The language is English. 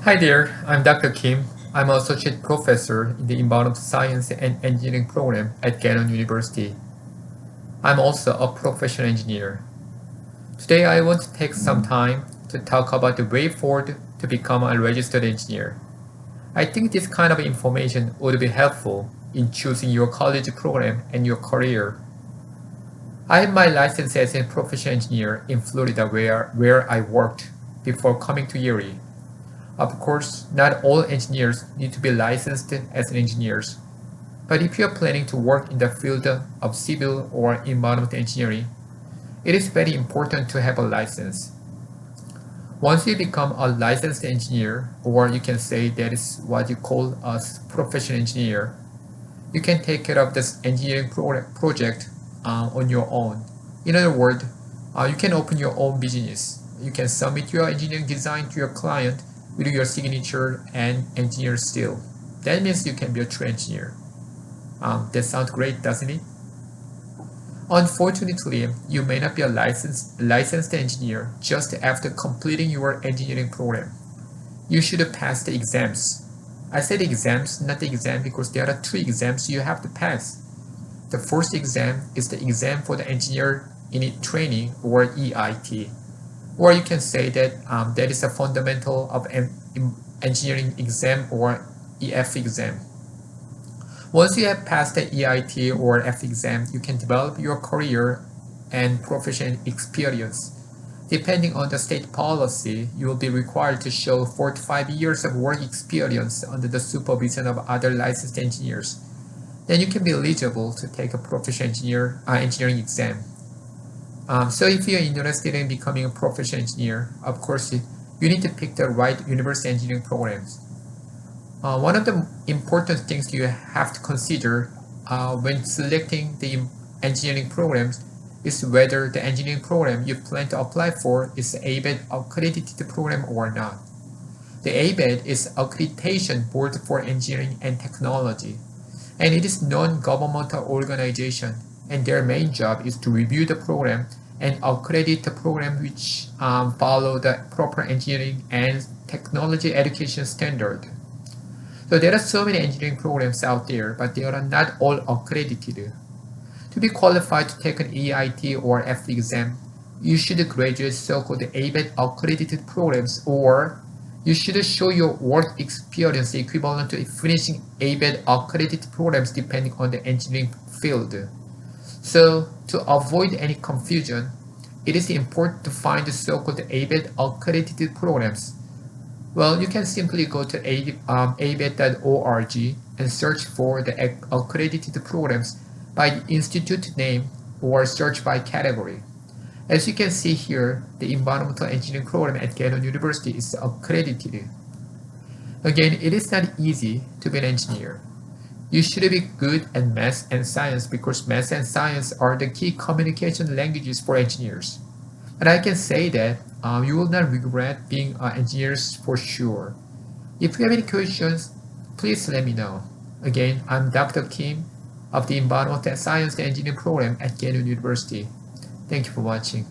Hi there, I'm Dr. Kim. I'm an associate professor in the Environmental Science and Engineering program at Gannon University. I'm also a professional engineer. Today I want to take some time to talk about the way forward to become a registered engineer. I think this kind of information would be helpful in choosing your college program and your career. I have my license as a professional engineer in Florida where I worked before coming to Erie. Of course, not all engineers need to be licensed as engineers, but if you are planning to work in the field of civil or environmental engineering, it is very important to have a license. Once you become a licensed engineer, or you can say that is what you call a professional engineer, you can take care of this engineering project on your own. In other words, you can open your own business. You can submit your engineering design to your client with your signature and engineer seal. That means you can be a true engineer. That sounds great, doesn't it? Unfortunately, you may not be a licensed engineer just after completing your engineering program. You should pass the exams. I said exams, not the exam, because there are two exams you have to pass. The first exam is the exam for the engineer in training, or EIT. Or you can say that that is a fundamental of engineering exam, or EF exam. Once you have passed the EIT or F exam, you can develop your career and professional experience. Depending on the state policy, you will be required to show 4 to 5 years of work experience under the supervision of other licensed engineers. Then you can be eligible to take a professional engineering exam. So if you're interested in becoming a professional engineer, of course, you need to pick the right university engineering programs. One of the important things you have to consider when selecting the engineering programs is whether the engineering program you plan to apply for is an ABET accredited program or not. The ABET is Accreditation Board for Engineering and Technology, and it is a non-governmental organization, and their main job is to review the program and accredit the program which follow the proper engineering and technology education standard. So there are so many engineering programs out there, but they are not all accredited. To be qualified to take an EIT or F exam, you should graduate so-called ABET accredited programs, or you should show your work experience equivalent to finishing ABET accredited programs depending on the engineering field. So to avoid any confusion, it is important to find the so-called ABET accredited programs. Well, you can simply go to abet.org and search for the accredited programs by the institute name or search by category. As you can see here, the environmental engineering program at Gannon University is accredited. Again, it is not easy to be an engineer. You should be good at math and science because math and science are the key communication languages for engineers. And I can say that you will not regret being engineers for sure. If you have any questions, please let me know. Again, I'm Dr. Kim of the Environmental Science and Engineering program at Gannon University. Thank you for watching.